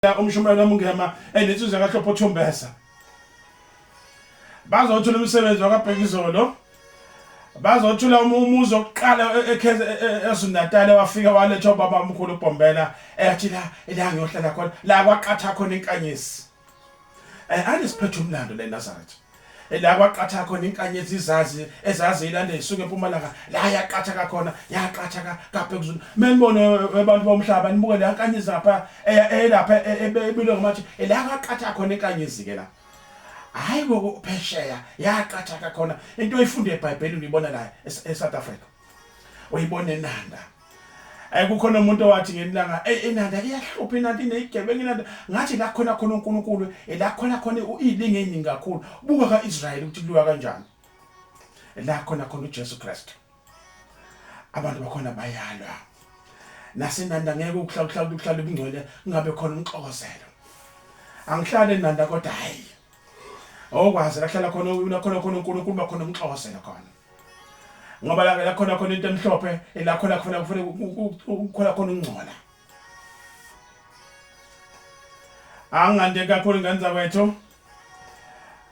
umshumela nomngema enetsizwe kaHlopho Thumbesa bazothula umsebenzi wakabhekizolo bazothula umuzi oqala eKwaZulu-Natal wafika walethwa baba omkhulu uBombela ethi la ngiyohlala khona la kwaqatha khona inkanyezi anisiphethe umlando le Nazareth la kwaqatha khona inkanyezi izazi ezazilande isuke eMpumalanga la yaqatha khona yaqatha kaBhekuzulu menibone abantu bomhlaba nibuke la inkanyezi lapha elapha ebilo ngamathi la kwaqatha khona inkanyezi ke la hayi ngokuphesheya yaqatha khona into oyifunde eBhayibhelini uyibona la eSouth Africa uyibona eNanda kukhona umuntu owathi ngelanga eNanda iyahlupha inanti neyigebengu inanti ngathi la khona uNkulunkulu la khona ilinge eziningi kakhulu buka kaIsrael ukuthi kuliwa kanjani la khona uJesu Kristu abantu bakhona bayalwa nasenanda ngeke ukuhlala ubungcwele ngabe khona umxokozelo angihlale eNanda kodwa hayi okwazi lahlala khona uNkulunkulu bakhona umxokozelo khona ngoba la khona into emhlophe la khona kufanele khona ungcola angande kakhulu ngenza kwethu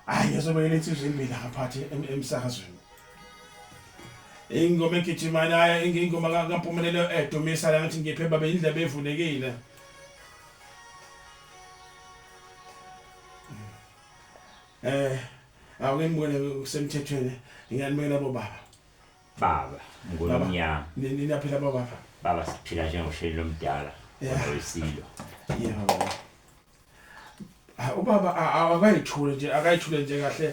hayi ngizobekela insizwe imbili ngaphathi emsakazweni ingoma egijimana ingoma kaMpumelelo edumisa la ngathi ngiphe babe indlebe evulekile awukembone kusemthethweni ngiyanibekela baba ngolomnyama ninaphila baba siphila njengoshelo omdala oyisilo yebo ubaba akayithule nje kahle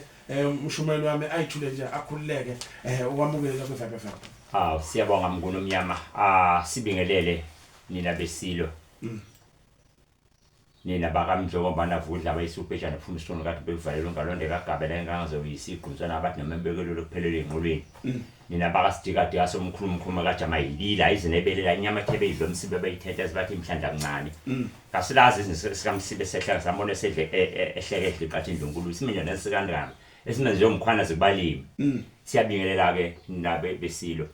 umshumeli wami ayithule nje akhululeke ukwamukela kweVFM siyabonga ngolomnyama sibingelele nina besilo nina bakamjobo banavudla abayisupesha nefuna isitono kade bevalelwe ngalonde kagabela engangazoyisigquntswana abathi nomembekelo lokuphelele enqolweni nina bakasidikade asomkhulumkhuluma kaJamayilila izinebelela inyama thebe idlo umsibe bayithetha sibathi imhlanja kancane kasilazi izinto sikamsibe sehlaka samone sedle ehlekehle iqathi indlunkulu isimenyo nesikandana esinenze njengomkhwana zibalimi siyabingelela ke nabe besilo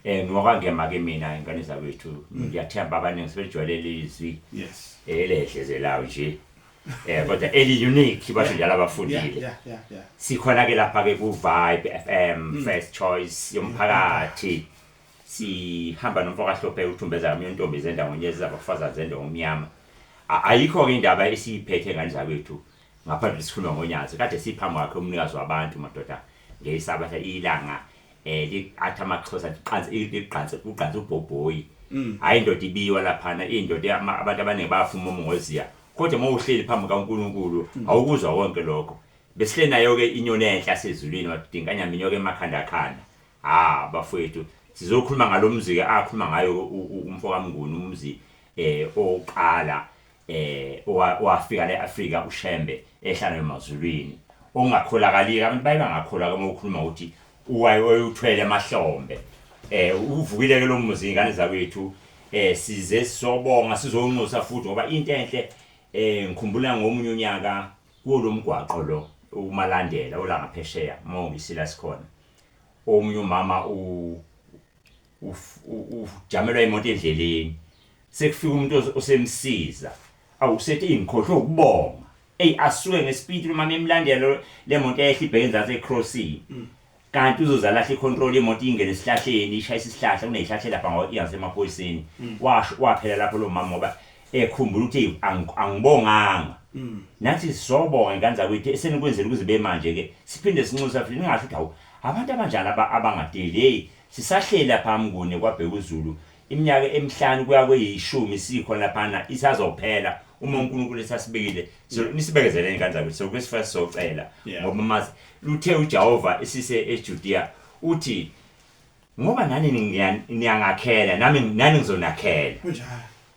ngoba ngema ke mina ingane zawethu ngiyathemba abaningi sebejwayelele izwi yes elehle zelawo nje kodwa eli unique basho njalo abafundile sikhona ke lapha ke ku Vibe FM First Choice yomphakathi sihamba nomfoka Hlophe uThumbeza uMntombi zenda ngonyeza abafaza zenda ngomnyama ayikho ke indaba esiyiphethe ngane zawethu ngaphandle sikhuluma ngonyazi kade siphambi kwakhe umnikazi wabantu madoda ngeyisabatha ilanga liqatha amaXhosa liqanze uBhobhoyi hayi indoda ibiwa laphana indoda abantu abaningi bafuma umongoziya kodwa mawuhleli phambi kaNkulunkulu awukuzwa konke lokho besihle nayo ke inyoni enhla sezulwini wadinganya minyoke emakhanda khanda bafowethu sizokhuluma ngalomziki akhuluma ngayo umfoka Mnguni umzi oqala owafika leAfrika uShembe ehlala emazulwini ongakholakali abantu bayangakholaka mokukhuluma ukuthi uthwele emahlombe uvukile ke lo muzi ingane zakwethu size sobonga sizonxusa futhi ngoba into enhle ngikhumbula ngomunye unyaka kulomgwaqo lo umalandela olangaphesheya mongisila sikhona omunye umama ujamelwa imoto endleleni sekufika umuntu osemsiza awusethi ingikhohlwe ukubonga asuke ngespeed umama emlandela lemoto ehli ibhekenzansi ecrossing kanti uzozalahla icontrol yemoto ingene esihlahleni ishayisa isihlahla kunezihlahla lapha ngasemaphoyiseni waphela lapho lo mama ngoba ekhumbula ukuthi angibonganga nathi sobonga nganza kwethu esenikwenzela ukuzibe manje ke siphinde sinxusa futhi ningasho ukuthi hawu abantu abanjani abangadeli sisahlela phambi kwaBhekuzulu iminyaka emihlanu kuya kwe10 sikho lapha isazophela uma uNkulunkulu esasibekile nisibekezeleni kanjani kwethu sokwesifasa socela ngoba mazi luthe uJehova esise eJudea uthi ngoba nani niyangakhela nami ngizonakhela kunjalo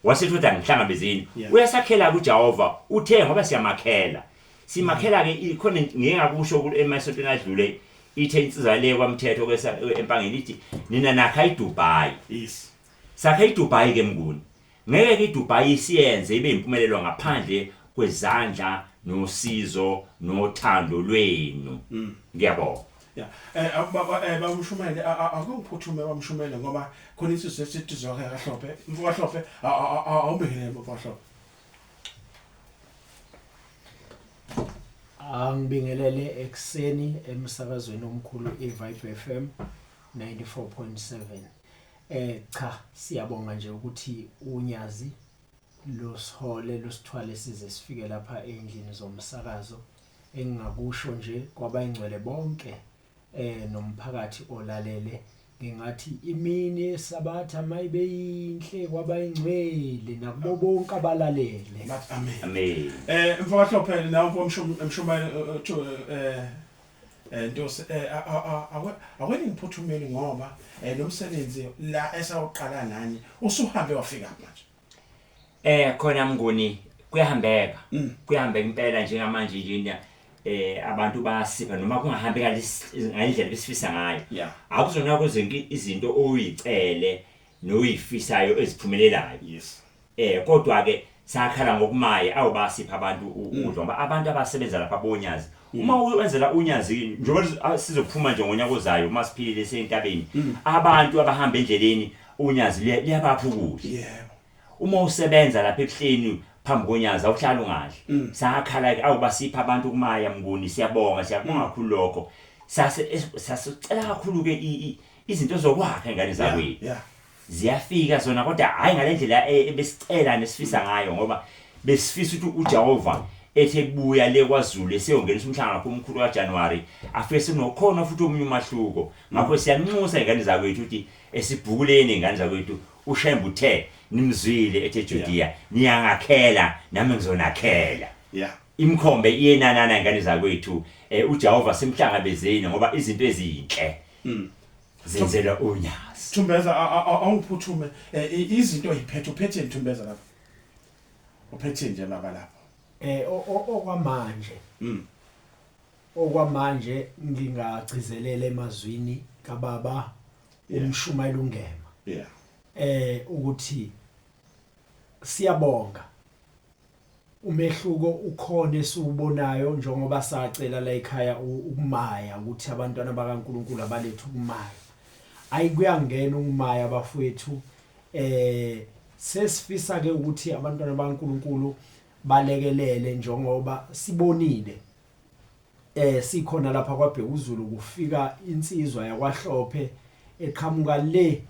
wasithi uthi angihlangabezini uyasakhela kuJehova uthe ngoba siyamakhela simakhela ke khona ngingakusho emasontweni adlule ithe insizwa le kwamthetho empangeni ithi nina nakha iDubai yes sakha iDubai ke Mnguni ngeke ke iDubai siyenze ibe impumelelo ngaphandle kwezandla nosizo nothando lwenu ngiyabonga bamshumele akungiphuthume bamshumele ngoba khona isizwe sesitizwa kaHlophe mfoka Hlophe awubekele mfoka Hlophe Angibingelele ekseni emsakazweni omkhulu iVibe FM 94.7. Cha siyabonga nje ukuthi unyazi losihole losithwale size sifike lapha endlini zomsakazo. Engingakusho nje kwabayingcwele bonke nomphakathi olalele ngingathi imini yesabatha mayibe yinhle kwabayingcwele nakubo bonke abalalele. Amen. Amen. Mfowethu phela nawo umshumayeli ntosi awena ngiphuthumeli ngoba lo msebenzi la esawuqala nani usuhambe wafika manje. Khona Mnguni kuyahambeka. Kuyahambeka impela njengamanje nje abantu basipha noma kungahambi ngalendlela besifisa ngayo. Akuzona kuzenke izinto oyicele noyifisayo eziphumelelayo. Yes. Kodwa ke sakhala ngokumaya awubasipha abantu udlo ngoba abantu abasebenza lapha bonyazi. Uma wenzela unyazi njengoba sizophuma nje ngonyaka ozayo masiphile esentabeni abantu abahamba endleleni unyazi liyabapha ukudla. Yebo. Uma usebenza lapha ebuhleni phambi konyazi awuhlala ungadli. Sakhala ke awubasipha abantu kumaya Mnguni siyabonga kakhulu lokho. Sasicela kakhulu ke izinto zokwakha ingane zakwethu. Yeah. Ziyafika zona kodwa hayi ngalendlela ebesicela nesifisa ngayo ngoba besifisa ukuthi uJehova ethe kubuya le kwaZulu eseyongenisa umhlangano omkhulu kaJanuary afike sinokhona futhi omunye umahluko ngakho siyanxusa ingane zakwethu ukuthi esibhukuleni ingane zakwethu uShembu uthe nimzwile ethe Judea niyangakhela nami ngizonakhela. Yeah. Imkhombe iyenanana ingane zakwethu uJehova simhlangabezeni ngoba izinto ezinhle zenzela unyazi. Thumbeza awuphuthume izinto uphethe Thumbeza lapha. Uphethe nje baba lapha. Okwamanje ngingagcizelela emazwini kaBaba umshumayeli ungema. Yeah. Ukuthi siyabonga umehluko ukhona esiubonayo njengoba sacela la ekhaya ukumaya ukuthi abantwana bakaNkuluNkulu abalethu ukumaya ayikuyangena ukumaya abafowethu sesifisa ke ukuthi abantwana bakaNkuluNkulu balekelele njengoba sibonile sikhona lapha kwaBhekuzulu kufika insizwa yakwaHlophe eqhamuka le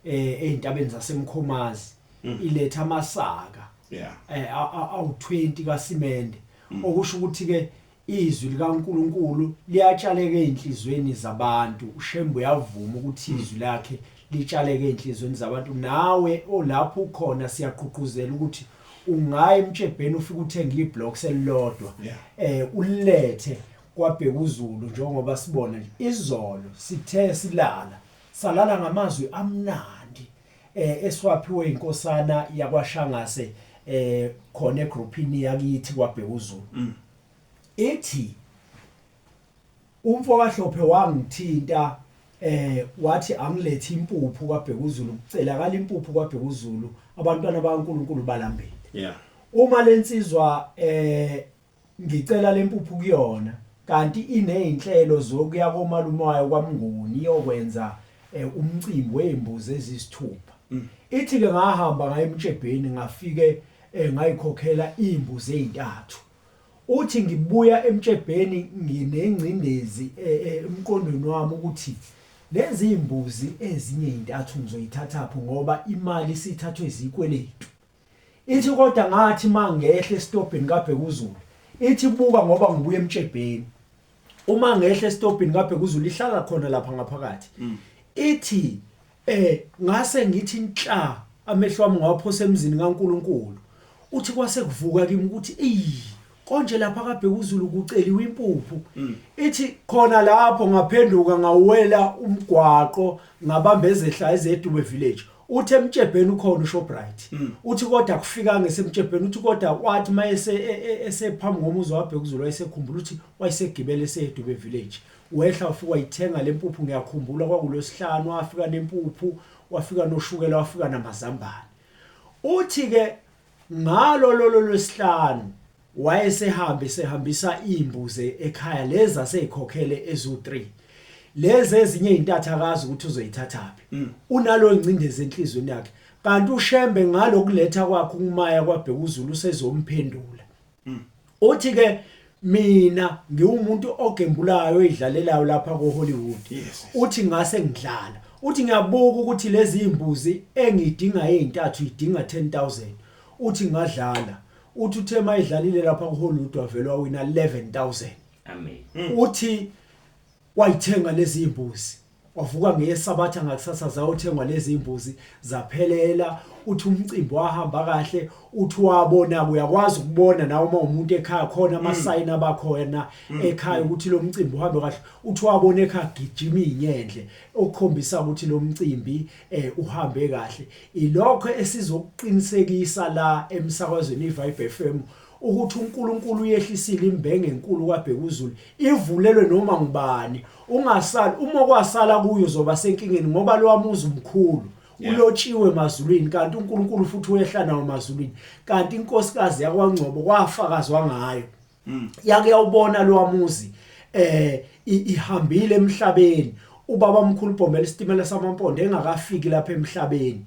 eintabeni zaseMkhomazi iletha amasaka awu20 kaSimende okusho ukuthi ke izwi likaNkuluNkulu liyatshaleka einhlizweni zabantu. uShembu yavuma ukuthi izwi lakhe litshaleke einhlizweni zabantu. Nawe olapho ukhona siyaqhuquzela ukuthi ungaya eMtshebheni ufike uthenga iblocks elilodwa ulethe kwaBhekuzulu njengoba sibona nje izolo sithe silala salala ngamazwi amnandi eswaphiwe inkosana yakwaShangase khona egroupini yakithi kwaBhekuzulu. Ethi umfokaHlophe wangithinta wathi angilethe impuphu kwaBhekuzulu kucela kala impuphu kwaBhekuzulu abantwana bakaNkuluNkulu balambile. Yeah. Uma lensizwa ngicela lempuphu kuyona kanti ineyinhlelo zokuya komalume wayo kwaMnguni yokwenza umcimbi wezimbuzi ezisithupha. Ithi ke ngahamba ngaye eMtshebheni ngafike ngayikhokhela izimbuzi ezintathu. Uthi ngibuya eMtshebheni nginengcindezi emqondweni wami ukuthi lezi imbuzi ezinye izintathu ngizoyithathaphi ngoba imali sithathwe izikweletu. Ithi kodwa ngathi mangehla estopini kaBhekuzulu ithi buka ngoba ngibuye eMtshebheni uma ngehla estopini kaBhekuzulu ihlala khona lapha ngaphakathi. Ithi ngase ngithi nhla amehlo ami ngawaphosa emzini kaNkuluNkulu. Uthi kwase kuvuka kimi ukuthi konje lapha kaBhekuzulu kuceliwe impuphu. Ithi khona lapho ngaphenduka ngawela umgwaqo ngabamba ezehla ezeDube village. Uthi eMtshebheni ukhona uShoprite. Uthi kodwa kufika ngesemtshebheni uthi kodwa wathi mayese esephambi ngomuzi waBhekuzulu wayesekhumbula uthi wayesegibele eseDube village. Wehla ufika wayithenga lempuphu ngiyakhumbula kwakulosihlanu wafika nempuphu wafika noshukela wafika namazambane. Uthi ke ngalo lolosihlanu wayesehambisa imbuzi ekhaya lezi aseyikhokhele ezu3. Lezi ezinye izintathakazi ukuthi uzoyithathaphi. Unalo incindezi enhlizweni yakhe. Kanti uShembe ngalokuletha kwakhe ukumaya kwaBhekuzulu sezomphendula. Uthi ke mina ngiwumuntu ogembulayo oyidlalelayo lapha ko Hollywood Yes. uthi ngase ngidlala uthi ngiyabuka ukuthi lezi imbuzi engidinga ezintathu idinga 10,000 uthi ngadlala uthi uthe mayidlalile lapha ku Hollywood wavela wina 11,000 amen uthi wayithenga lezi imbuzi wavuka ngesabatha ngakusasa zayothengwa lezi imbuzi zaphelela uthi umcimbi wahamba kahle uthi wabona uyakwazi ukubona nawe uma umuntu ekhaya khona amasayini abakhona ekhaya ukuthi lo mcimbi uhambe kahle uthi wabona ekhaya gijima inyendle okukhombisa ukuthi lo mcimbi uhambe kahle ilokho esizokuqinisekisa la emsakazweni iVibe FM ukuthi uNkulunkulu uyehlisile imbenge enkulu kwaBhekuzulu ivulelwe noma ngubani ungasali uma kwasala kuyo uzoba senkingeni ngoba lo wamuzi umkhulu ulotshiwe emazulwini kanti uNkulunkulu futhi uyehla nawo emazulwini kanti inkosikazi yakwaNgcobo kwafakazwa ngayo yake yawubona lo wamuzi ihambile emhlabeni ubaba omkhulu Bhombela isitimela samampondo engakafiki lapha emhlabeni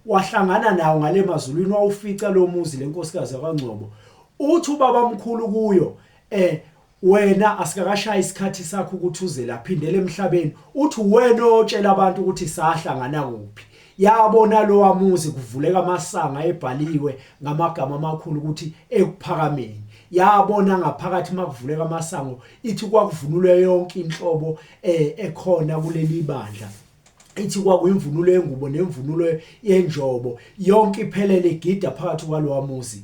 wahlangana nawo ngale emazulwini wawufica lo muzi lenkosikazi yakwaNgcobo uthi ubaba omkhulu kuyo wena asikakashaya isikhathi sakho ukuthi uze laphindele emhlabeni uthi wena otshela abantu ukuthi sahlangana kuphi yabona lo wamuzi kuvuleka amasanga ebhaliwe ngamagama amakhulu ukuthi ekuphakameni yabona ngaphakathi makuvuleka amasango ithi kwakuvunulwe yonke inhlobo ekhona kuleli bandla ithi kwakuyimvunulo yengubo nemvunulo yenjobo yonke iphelele igida phakathi kwalo wamuzi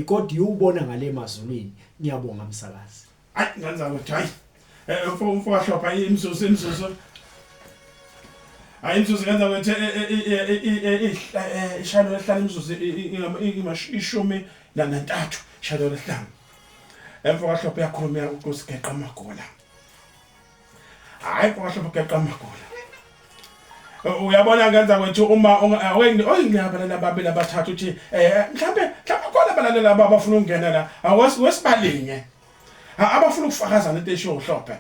kodwa uyubona ngale emazulwini ngiyabonga msakazi Ay ngenza ukuthi hayi umfo hlopha imzuzu hayi imzuzu ngenza ukuthi ishalo lehlala imzuzu ishumi nantathu ishalo lehlala emfo hlopha yakhuluma ukusigeqa amagola hayi mfo hlopha geqa amagola uyabona ngenza ukuthi uma oyingabalela babili abathathu uthi mhlambe khona balalela abafuna ukungena la awesibalinye abafuna ukufakaza lento esho uhlophe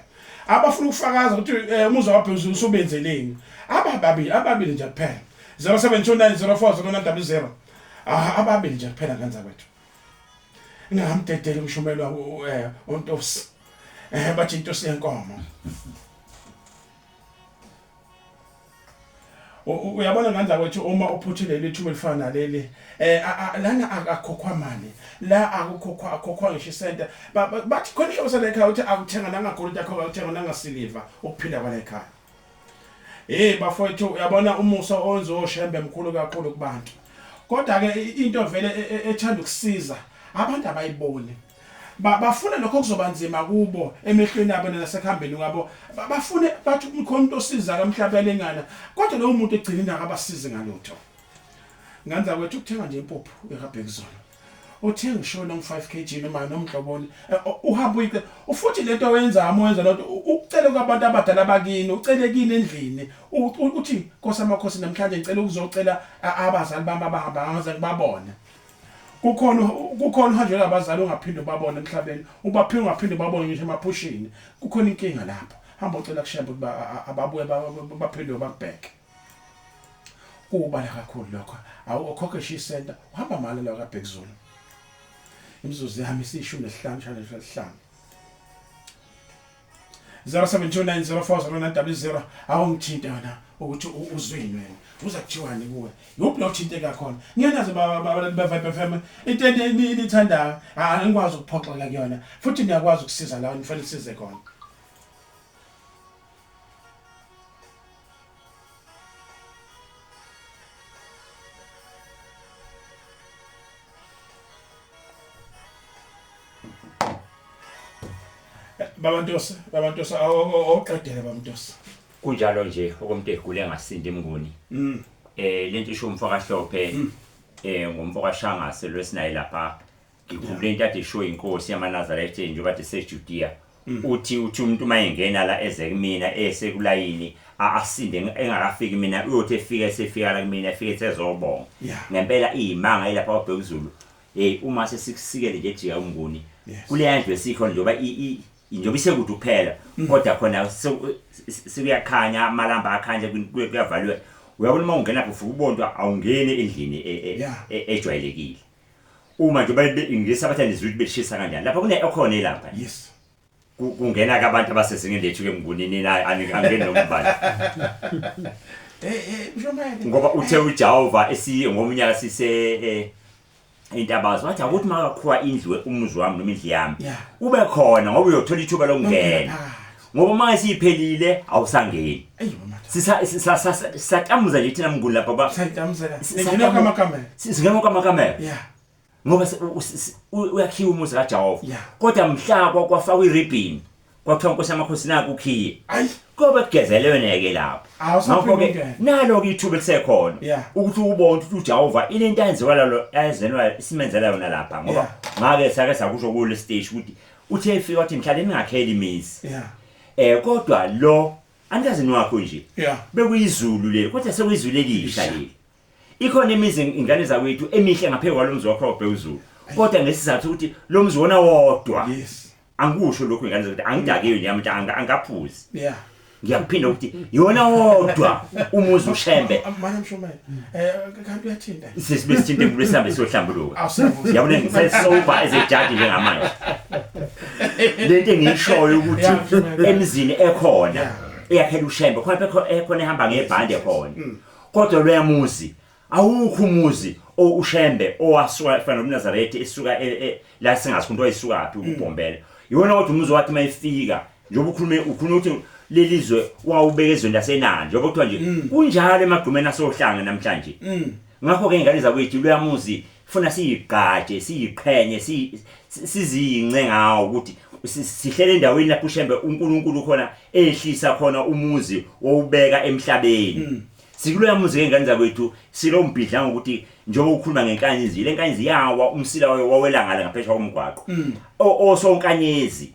abafuna ukufakaza ukuthi umuzwa waphezulu usubenzeleni ababili nje kuphela 0729040900 ababili nje kuphela ngenza kwethu ngingamdedela umshumelwa uNtosi bathi Intosi yenkomo uyabona ngenza kwethu uma uphuthile lethuba elifana naleli lana akukhokhwa mali la akukhokhwa ngisho isenta bathi khona isho selekhaya uthi akuthenga nangagold yakho akuthenga nangasiliva ukuphinda kwala ekhaya bafowethu uyabona umuso onzoshembe emkhulu kakhulu kubantu kodwa ke into vele ethanda ukusiza abantu abayiboni bafuna lokho kuzobanzima kubo emehlweni abo nasekhambeni ngabo bafune bathi umkhonto osiza kamhlabeni ngana kodwa lo muntu egcina indaba abasize ngalutho nganza kwethu ukuthenga nje impuphu eKabhekuzulu uthenga ishona ng5 kg noma nomhloboni uhamba uyike ufuthi lento wenza amoyenza lento ucela kwabantu abadala bakini ucele kini endlini uthi Nkosi amakhosi namhlanje ngicela ukuzocela abazali bami abahamba ngaze ngibabone kukhona hanje labazali ungaphinde babone emhlabeni ungaphinde babone ngisho emaphushini kukhona inkinga lapho hamba ucela kushembe ukuba ababuye baphinde bakubheke kubala kakhulu lokho awukhokhe isenta uhamba mali la kaBhekuzulu imzuzu yami isishumi nesihlanu shana nesihlanu 0729040900 awungithinta wena ukuthi uzwini wena uza kuthiwani kuwe yophi lo thinte kakhona ngiyenaze baVibe FM into enithandayo ngikwazi ukuphoxela kuyona futhi ngiyakwazi ukusiza la nifanele size khona babantosa oqedele babantosa kunjalo nje okomuntu egule ngasindi emnguni lento isho umfaka hlophe ngomfaka shangase lwesinayi lapha ngikhulule into ade isho inkosi yamaNazaretha nje kade seJudia uthi umuntu mayengena la eze kumina esekulayini asinde engakafiki mina uyothi efika la kumina efike sezobonga ngempela izimanga lapha kwaBhekuzulu uma sesisikele nje ejika umnguni kule yandlu esikho njengoba njengoba isekude kuphela kodwa khona sikuyakhanya amalamba akhanje kuyavaliwe uyabona uma ungena lapho ufuka ubonto awungene endlini ejwayelekile uma nje bayingisa abathandizwe ukuthi beshisa kanjani lapha kune ekhona lapha yes kungena ke abantu abasezingeni lethu ke mngunini naye angene nombali mshomane ngoba uthe uJehova ngomnyaka sise intabazo wathi akuthi makakhuwa indlu umuzi wami noma indlu yami ube khona ngoba uyothola ithuba lokungena ngoba manje siphelile awusangeni sisatamuza nje thina mnguni lapha ba singena kwamakamela singena kwamakamela ngoba uyakhiwa umuzi kaJehova kodwa mhla kwafakwa iribbon kwathiwa inkosi yamakhosi naku ukhiye kobe kugezelene ke lapho ngakho ke nalo ke ithuba lisekhona ukuthi ubone ukuthi uJehova ilento ayenzelwa isimenzela yona lapha ngoba ngake sake sakusho kule stage ukuthi uthe efika wathi mhlawumbe ningakheli imizi kodwa lo andazi wakho nje bekuyizulu le kodwa sekuyizulu elisha le ikhona imizi ingane zakwethu emihle ngaphezulu kwalomzi wakho obhekuzulu kodwa ngesizathu ukuthi lo mzi wona wodwa angikusho lokho ingane zakwethu angidakiwe nje amanje angaphuzi ngiyakuphinda ukuthi yona wodwa umuzi ushembe manje mshomane kanti uyathinta sisibesithinte kulesambe siyohlambuluka yabona ngisesoba ezejaji njengamanje lento engiyishoyo ukuthi emzini ekhona eyakhela ushembe khona ekhona ehamba ngebhande khona kodwa lo yamuzi awukho umuzi ushembe owasuka efana noNazaretha esuka la singasikho into ayisuka phi uBombela yona kodwa umuzi wathi mayifika njengoba ukhuluma ukuthi lelizwe wawubekezwe lasenanje njengoba kuthiwa nje kunjalo emagqumeni asohlanga namhlanje ngakho ke ingane zakwethu lo yamuzi funa siyigaje siyiqhenye siziyince ngawo ukuthi sihlele endaweni lapho ushembe uNkulunkulu khona ehlisa khona umuzi wobeka emhlabeni sikuloya muzi ke ingane zakwethu silombhidla ngokuthi njengoba ukhuluma ngenkanyezi le nkanyezi yawa umsila wawelangala ngaphesha komgwaqo osonkanyezi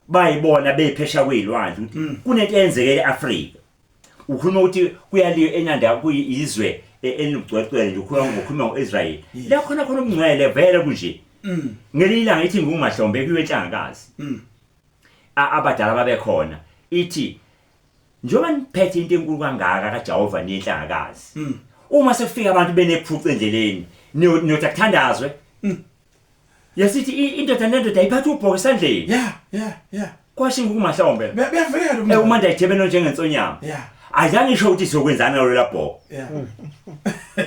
bayibona bephesha kwezilwandle ukuthi kunento eyenzeke eAfrika ukhuluma ukuthi kuyaliyo enanda kuyizwe elinugcwecwele nje ukhuluma ngoIsrael la khona umngcwele vele kunje ngelilanga ithi ngungahlombe kuyenhlangakazi abadala babekhona ithi njoba niphethe into enkulu kangaka kaJehova nenhlangakazi uma sekufika abantu benephupho endleleni niyothandazwe yasithi indoda nendoda ayiphatha ubhoka esandleni kwashinga kumahlombe beyavela uma ndayithebena njengensonyama azange isho ukuthi sizokwenzana lo lapho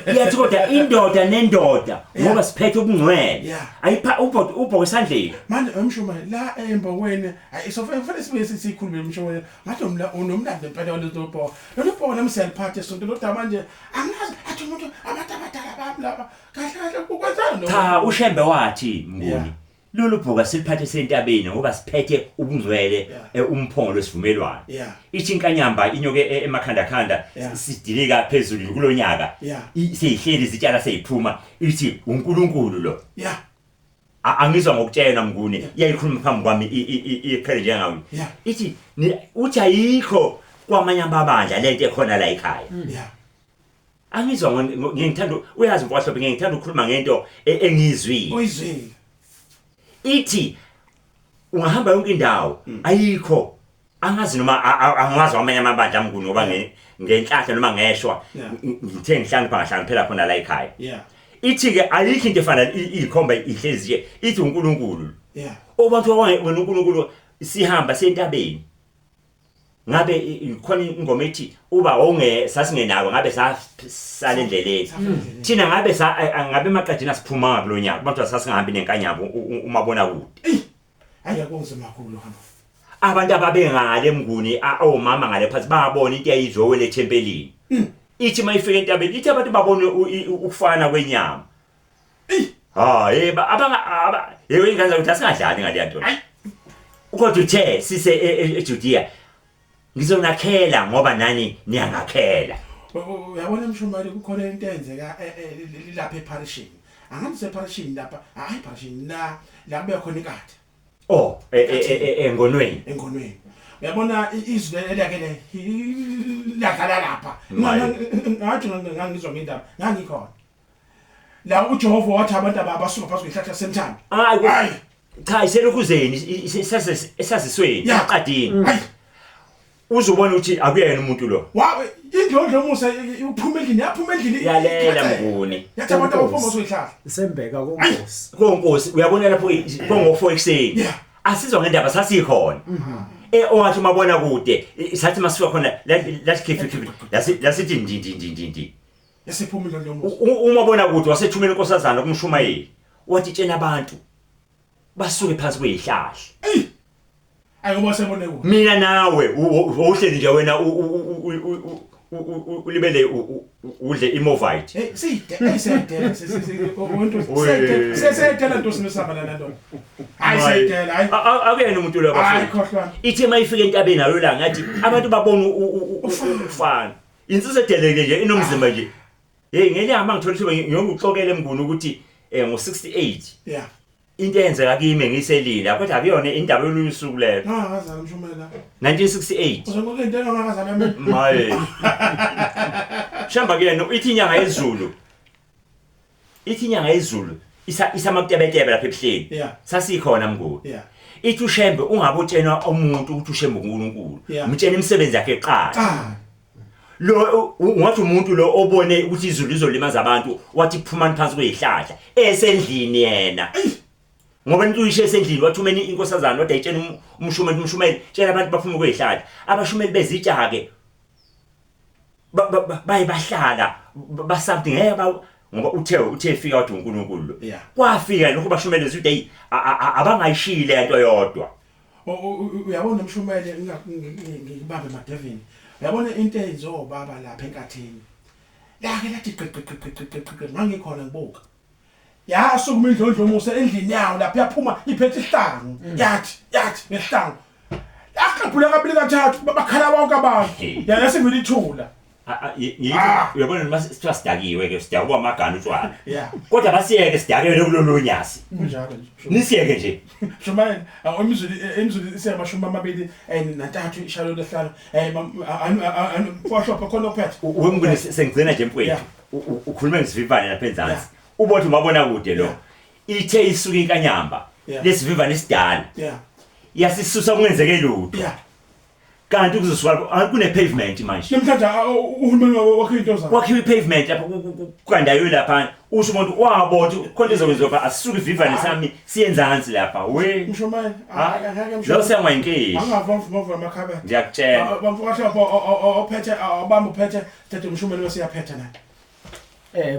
yathi kodwa indoda nendoda ngoba siphethe ubungcwele ayipha ubhoka esandleni manje umshomane la embokweni ayisofana sibe sikhulume umshomane ngathi unomlando empela lolobho lolobho namseliphathe sonke lodwa manje angazi athi umuntu abadala bablaba kahle ukwenzana cha ushembe wathi mnguni lolu bhoka siliphathe sentabeni ngoba siphethe ubungcwele umphongo lesivumelwano ithi inkanyamba inyoke emakhanda khanda sidilika phezulu kulonyaka siyihleli izitshala seyiphuma ithi uNkulunkulu lo angizwa ngokutshela mnguni iyayikhuluma phambi kwami iqhele njengawe ithi uthi ayikho kwamanye amabandla lento ekhona la ekhaya angizwa ngithanda uyazi mfowethu ngithanda ukukhuluma ngento engizwile uyizwile ithi ungahamba yonke indawo ayikho angazi noma angazi amanye amabandla mnguni ngoba ngenhlahla noma ngeshwa ngithe ngihlangipha ngahlanga phela khona la ekhaya ithi ke ayikho into efana ikhomba ihlezi nje ithi uNkulunkulu obantu wena uNkulunkulu sihamba sentabeni ngabe khona ingoma ethi uba sasingenako ngabe sasale endleleni thina ngabe emaqadini asiphuma ngabe lo nyaka abantu sasingahambi nenkanyabo umabona kude ayakonze makhulu hamba abantu ababengale mnguni omama ngale phansi babona into yayizowele ethempelini ithi mayifika entabeni ithi abantu babone ukufana kwenyama yebo ingane ukuthi asingadlali ngale nto kodwa uthe sise eJudea ngizonakhela ngoba nani niyangakhela uyabona mshumali kukhona into enzeka lapha eParishini angathi seParishini lapha hayi Parishini la kube khona inkatha engonweni uyabona izwi eliyakele lakhala lapha ngathi ngangizwa ngendaba ngangikhona la uJehova wathi abantu abasuka phansi kwehlahla semthando hayi cha iselokuzeni esazisweni eqadini uzobona ukuthi akuyena umuntu lo Wa indlondlo musa uphuma endlini yaphuma endlini. yalela Mnguni Yathi abantu abaphuma usuyihlala. Sembeka konkosi. konkosi uyabona lapho kongo4 ekseni Yeah. asizwa ngendaba sasikhona owathi mabona kude sathi masifika khona lathi khifi lasithi ndindi Yasephuma indlondlo musa. uma bona kude wasethumela inkosazana kumshumayeli wathi tshena abantu basuke phansi kweyihlahla Ayngoba sebone ku. mina nawe uhleli nje wena ulibele udle imovite Hey side side umuntu sesitela into sinisaba la nto. Hayi sitela hayi. akuyena umuntu lo Hayi bafana khohlwana. ithi mayifika entabeni nayo la ngathi abantu babona ufana insizwe edeleke nje inomzimba nje hey ngenyama ngithola ukuthi ngiyokuxokela Mnguni ukuthi ngo68 Yeah. into eyenzeka kimi ngiselila kodwa akuyona indaba yolusuku leyo Ngazana mshumela. 1968 Uzonke into engangazana mina. maye shamba kuyena ithi inyanga yezulu isamakutebetebe lapha ebuhleni Yeah. sasikhona Mnguni Yeah. ithi ushembe ungabe utshena umuntu ukuthi ushembe uNkulunkulu Yeah. umtshena imisebenzi yakhe eqala Ah. lo ungathi umuntu lo obone ukuthi izulu lizolimaza abantu wathi phumani phansi kweyihlahla esendlini yena ngoba intuyishe esendlini wathumeni inkosazana kodwa ayitshena umshumeli tshela abantu baphuma kweyihlahla abashumeli bezitshake bayibahlala something ngoba uthe fika wathi uNkulunkulu Yeah. kwafika lokho bashumele ukuthi abangayishile lento yodwa Uyabona umshumele ngibambe emadevini. Uyabona into eyizobaba lapha enkathini. Lake lathi qiqiqiqiqiqiqi ngangikhona ngibuka. Yasukuma indlondlo musa endlini yawo lapha yaphuma iphethe ihlangu. Yathi ngehlangu. Laqaphula kabili kathathu bakhala bonke abantu. Yasivela ithula. uyabona masithiwa sidakiwe ke sidakwa amagana utshwala Yeah. kodwa basiyeke sidakele kulolonyasi Kunjalo nje. nisiyeke nje Shumayeli emizulu isemashumi amabili nantathu ishalo lehlalo foshopha khona ophethe. wemnguni sengigcina nje mfowethu Yeah. ukhuluma ngesivivane lapha enzansi Yeah. ubothi mabona kude lo ithe isuka inkanyamba Yeah. lesivivane isidala Yeah. yasisusa kungenzeke lutho Yeah. kanti kuzosuka kune pavement manje Namhlanje uhulumeni wakhe into zakhe. kwakhiwe ipavement lapha kukandayo lapha usho umuntu wabothi khona izokwenziwa asisuka ivivane sami siyenzansi lapha we Mshomali lo sengwayinkingi angavamva amakhabethe. ngiyakutshela Bamfukasha ophethe abamba uphethe thathe umshomali wasiyaphetha naye.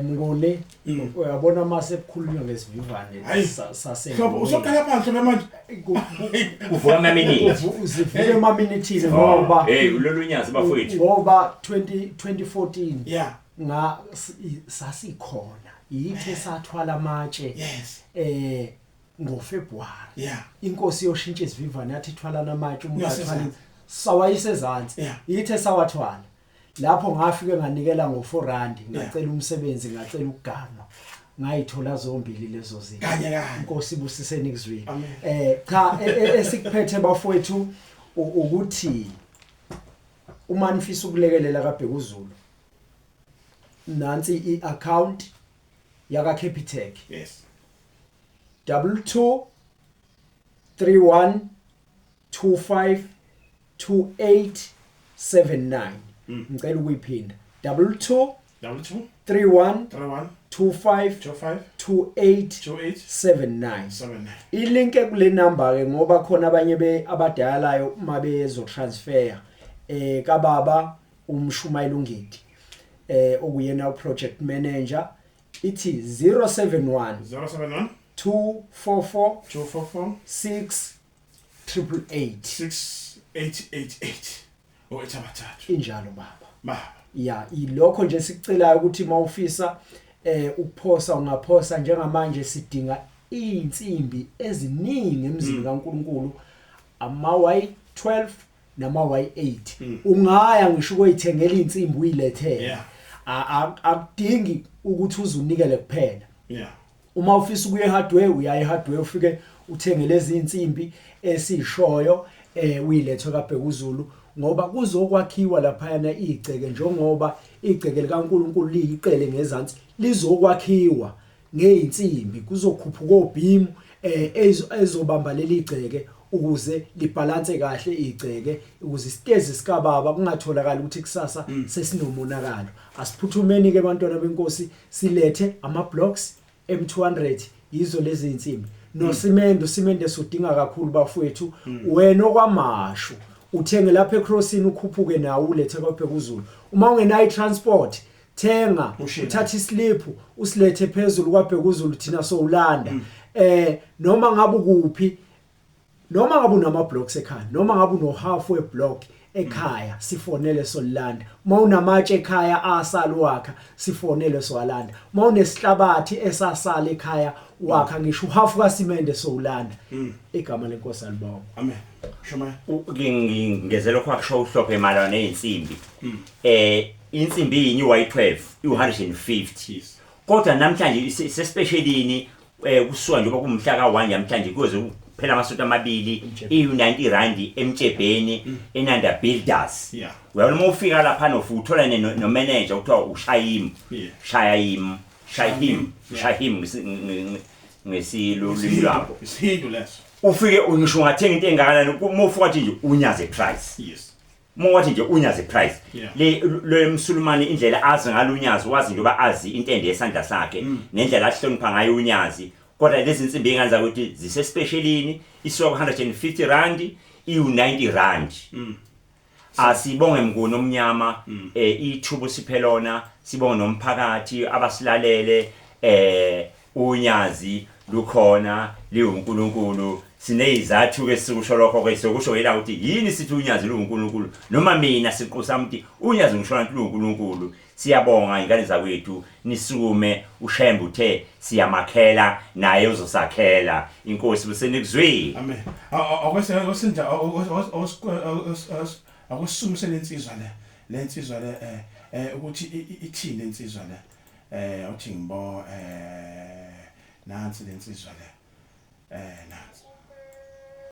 Mnguni uyabona mase kukhulunywa ngesivivane sase Hlobo usokhala phansi manje. kuvuka amaminithi uzivuke emaminithini ngoba ulolunyazi bafowethu ngoba 2014 Yeah. sasikhona yithe sathwala amatshe Yes. ngoFebruary Yeah. inkosi yoshintsha isivivane yathi thwala namatshe umuntu athwala Yasezansi. sawayisezansi Yeah. yithe sawathwala lapho ngafike nganikela ngo4 ngacela umsebenzi ngacela ukuganwa ngayithola zombili lezo zinto Kanye. inkosi ibusiseni kuzwini Amen. cha esikuphethe bafowethu ukuthi uma nifisa ukulekelela kaBhekuzulu nansi iaccount yaka Capitec Yes. 22 31 25 2879 ngicela ukuyiphinda 22 2 31 3 1 25 5 2879 7 ilink kule number ke ngoba khona abanye abadalayo mabezo transfer kababa umshumayeli ungidi okuyena uproject manager ithi 071 071 244 244 688 6888 ethabathathu injalo baba baba ya ilokho nje sikucelayo ukuthi mawufisa ukuphosa ungaphosa njengamanje sidinga insimbi eziningi emzini kaNkuluNkulu ama Y12 nama Y8 ungaya ngisho ukuyithengela insimbi uyilethele akudingi ukuthi uzunikele kuphela uma ufisa ukuye hardware uya ehardware ufike uthenge lezi insimbi esishoyo uyilethwe kaBhekuzulu ngoba kuzokwakhiwa lapha yana igceke njengoba igceke likaNkuluNkulu liyiqele ngezansi lizokwakhiwa ngeinsimbi kuzokhuphuka obhimu ezobamba leli igceke ukuze libalance kahle igceke ukuze isitezi sikababa kungatholakala ukuthi kusasa sesinomonakalo. Asiphuthumeni ke bantwana benkosi silethe ama blocks M200 yizo lezi insimbi no simende sudinga kakhulu bafowethu wena okwamashu uthenge lapha eCrossing ukhuphuke nawo ulethe kwaBhekuzulu. Uma ungenayo transport thenga uthatha islip usilethe phezulu kwaBhekuzulu thina soulanda noma ngabe kuphi noma ngabe unama blocks ekhaya noma ngabe uno half we block ekhaya sifonele solanda. Uma unamatshe ekhaya asala wakha sifonele solanda. Uma unesihlabathi esasala ekhaya wakha ngisho half kasimende soulanda. Igama lenkosi alibonga. Amen. Shoma. Ngingezela kwakusho uhlophe emalana nezinsimbi. Insimbi yinyi Y12 i150. Kodwa namhlanje sespecialini kusuka nje kumhla ka1 namhlanje kuze phela amasonto amabili i90 rand emtshebheni enanda builders. Well uma ufika lapha nofuthola no manager uthiwa uShayim. Shayim ngesilulimi lapho. Isinto leso. Ufike ungisho ungathenga into engakanani uma ufika nje unyaze price. Yes. Mwathi nje unyaze price le msulumani indlela azi ngalunyazi wazi nje azi intende yesandla sakhe nendlela ahlonipha ngayo unyazi kodwa lezi insimbi enganza ukuthi zise specialini isuka 150 rand i90 rand asibonge mnguni omnyama ithubo siphelona sibonge nomphakathi abasilalele unyazi lukhona liwuNkulunkulu sinezathu ke sikusho lokho ke sokusho yela ukuthi yini sithi unyazi luNkulunkulu noma mina siqusama ukuthi unyazi ngishona ukuthi luNkulunkulu. Siyabonga ingane zakwethu nisukume uShembe uthe siyamakhela naye uzosakhela inkosi busenikuzwi. Amen. Awusenja awusumse lensizwa le ukuthi ithini lensizwa le uthi ngibo nansi lensizwa le nansi